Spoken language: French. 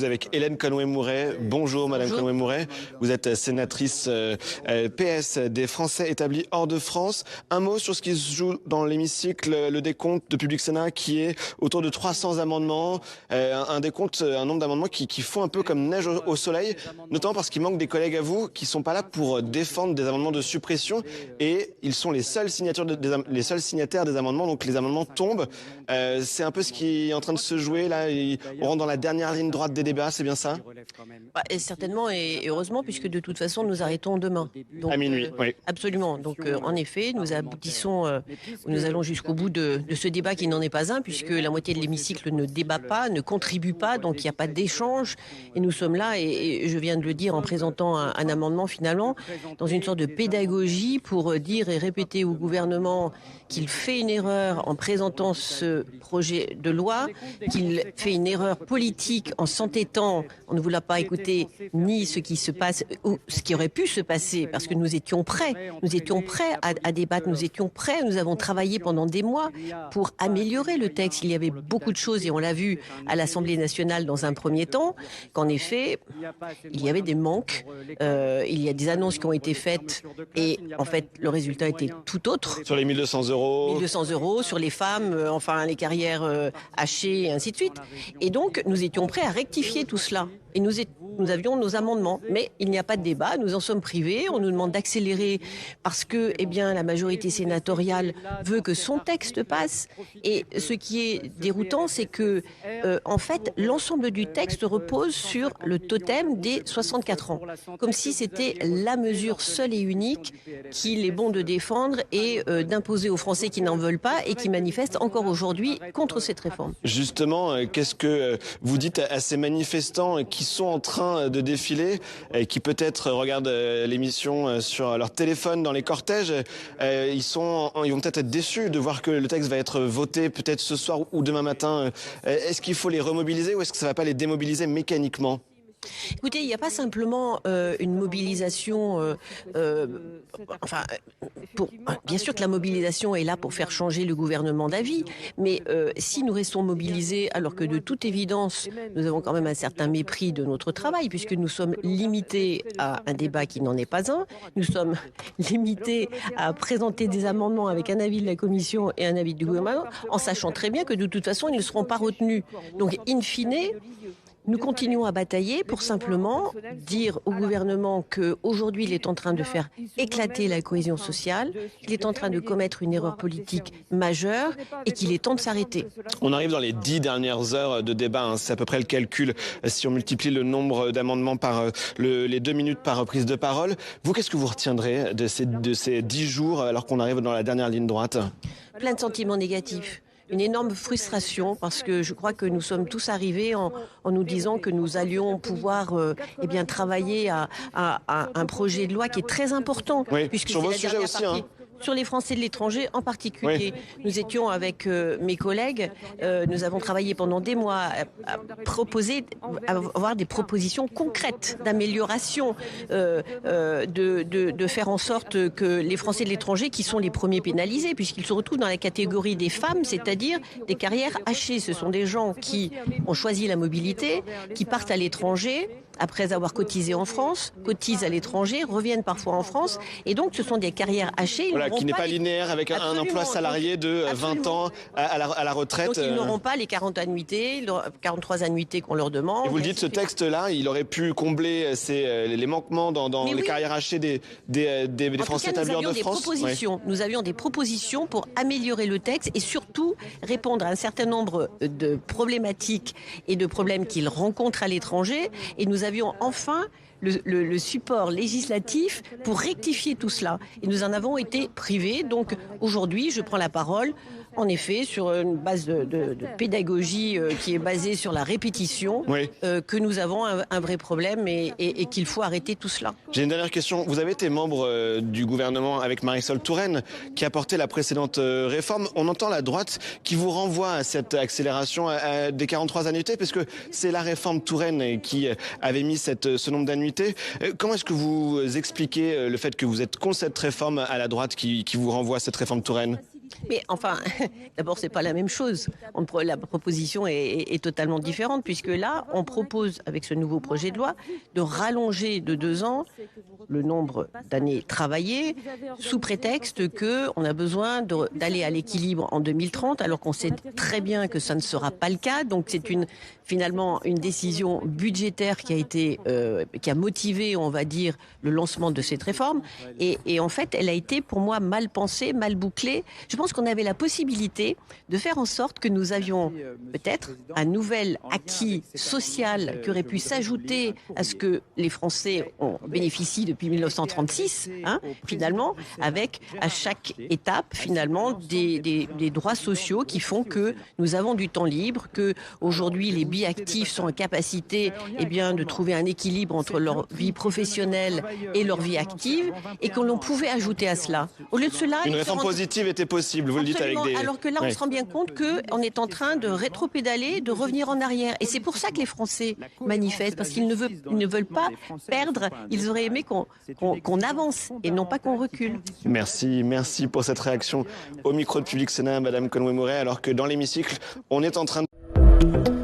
Avec Hélène Conway-Mouret. Bonjour Madame Conway-Mouret, vous êtes sénatrice PS des Français établis hors de France. Un mot sur ce qui se joue dans l'hémicycle, le décompte de Public Sénat qui est autour de 300 amendements, un décompte, un nombre d'amendements qui font un peu comme neige au soleil, notamment parce qu'il manque des collègues à vous qui sont pas là pour défendre des amendements de suppression et ils sont les seuls signataires des amendements, donc les amendements tombent. C'est un peu ce qui est en train de se jouer là, on rentre dans la dernière ligne droite des débats, c'est bien ça? Et certainement et heureusement, puisque de toute façon nous arrêtons demain. Donc, à minuit, oui. Absolument. Donc en effet, nous aboutissons, nous allons jusqu'au bout de ce débat qui n'en est pas un, puisque la moitié de l'hémicycle ne débat pas, ne contribue pas, donc il n'y a pas d'échange. Et nous sommes là, et je viens de le dire en présentant un amendement finalement, dans une sorte de pédagogie pour dire et répéter au gouvernement qu'il fait une erreur en présentant ce projet de loi, qu'il fait une erreur politique en s'entêtant, on ne voulait pas écouter ni ce qui se passe ou ce qui aurait pu se passer, parce que nous étions prêts à débattre, nous étions prêts, nous avons travaillé pendant des mois pour améliorer le texte. Il y avait beaucoup de choses et on l'a vu à l'Assemblée nationale dans un premier temps, qu'en effet, il y avait des manques, il y a des annonces qui ont été faites et en fait le résultat était tout autre. Sur les 1200 €. 1200 € sur les femmes, enfin les carrières hachées et ainsi de suite. Et donc nous étions prêts à rectifier tout cela. Et nous avions nos amendements, mais il n'y a pas de débat, nous en sommes privés, on nous demande d'accélérer parce que la majorité sénatoriale veut que son texte passe. Et ce qui est déroutant, c'est que en fait, l'ensemble du texte repose sur le totem des 64 ans, comme si c'était la mesure seule et unique qu'il est bon de défendre et d'imposer aux Français qui n'en veulent pas et qui manifestent encore aujourd'hui contre cette réforme. Justement, qu'est-ce que vous dites à ces manifestants qui sont en train de défiler, qui peut-être regardent l'émission sur leur téléphone dans les cortèges, ils vont peut-être être déçus de voir que le texte va être voté peut-être ce soir ou demain matin. Est-ce qu'il faut les remobiliser ou est-ce que ça ne va pas les démobiliser mécaniquement ? Écoutez, il n'y a pas simplement une mobilisation, bien sûr que la mobilisation est là pour faire changer le gouvernement d'avis, mais si nous restons mobilisés alors que de toute évidence, nous avons quand même un certain mépris de notre travail, puisque nous sommes limités à un débat qui n'en est pas un, nous sommes limités à présenter des amendements avec un avis de la Commission et un avis du gouvernement, en sachant très bien que de toute façon, ils ne seront pas retenus. Donc, in fine, nous continuons à batailler pour simplement dire au gouvernement qu'aujourd'hui, il est en train de faire éclater la cohésion sociale, qu'il est en train de commettre une erreur politique majeure et qu'il est temps de s'arrêter. On arrive dans les 10 dernières heures de débat, c'est à peu près le calcul si on multiplie le nombre d'amendements par les 2 minutes par prise de parole. Vous, qu'est-ce que vous retiendrez de ces 10 jours alors qu'on arrive dans la dernière ligne droite ? Plein de sentiments négatifs. Une énorme frustration parce que je crois que nous sommes tous arrivés en nous disant que nous allions pouvoir travailler à un projet de loi qui est très important. Oui, puisque sur vos sujets aussi. Sur les Français de l'étranger en particulier. Oui. Nous étions avec mes collègues, nous avons travaillé pendant des mois à avoir des propositions concrètes d'amélioration, de faire en sorte que les Français de l'étranger, qui sont les premiers pénalisés, puisqu'ils se retrouvent dans la catégorie des femmes, c'est-à-dire des carrières hachées. Ce sont des gens qui ont choisi la mobilité, qui partent à l'étranger, après avoir cotisé en France, cotisent à l'étranger, reviennent parfois en France, et donc ce sont des carrières hachées. Voilà, qui n'est pas linéaire avec un emploi salarié de 20 ans à la retraite. Donc ils n'auront pas les 43 annuités qu'on leur demande. Et vous le dites, ce texte-là, il aurait pu combler les manquements dans les carrières hachées des Français établis hors de France. Nous avions des propositions pour améliorer le texte et surtout répondre à un certain nombre de problématiques et de problèmes qu'ils rencontrent à l'étranger. Et nous avions enfin le support législatif pour rectifier tout cela. Et nous en avons été privés. Donc aujourd'hui, je prends la parole, en effet, sur une base de pédagogie qui est basée sur la répétition, oui. Que nous avons un vrai problème et qu'il faut arrêter tout cela. J'ai une dernière question. Vous avez été membre du gouvernement avec Marisol Touraine qui a porté la précédente réforme. On entend la droite qui vous renvoie à cette accélération des 43 annuités parce que c'est la réforme Touraine qui avait mis ce nombre d'annuités. Comment est-ce que vous expliquez le fait que vous êtes contre cette réforme à la droite qui vous renvoie à cette réforme Touraine ? Mais enfin, d'abord, c'est pas la même chose. La proposition est totalement différente, puisque là, on propose, avec ce nouveau projet de loi, de rallonger de 2 ans le nombre d'années travaillées, sous prétexte qu'on a besoin d'aller à l'équilibre en 2030, alors qu'on sait très bien que ça ne sera pas le cas. Donc c'est finalement une décision budgétaire qui a motivé, on va dire, le lancement de cette réforme. Et en fait, elle a été pour moi mal pensée, mal bouclée. Je pense qu'on avait la possibilité de faire en sorte que nous avions peut-être un nouvel acquis social qui aurait pu s'ajouter à ce que les Français ont bénéficié depuis 1936, finalement, avec à chaque étape, finalement, des droits sociaux qui font que nous avons du temps libre, que aujourd'hui les biactifs sont en capacité de trouver un équilibre entre leur vie professionnelle et leur vie active, et que l'on pouvait ajouter à cela. Au lieu de cela, une réforme positive était possible, vous le dites avec des... Alors que là, on se rend bien compte qu'on est en train de rétropédaler, de revenir en arrière. Et c'est pour ça que les Français manifestent, parce qu'ils ne veulent pas perdre. Ils auraient aimé qu'on avance et non pas qu'on recule. Merci pour cette réaction au micro de Public Sénat, Madame Conway-Mouret, alors que dans l'hémicycle, on est en train de...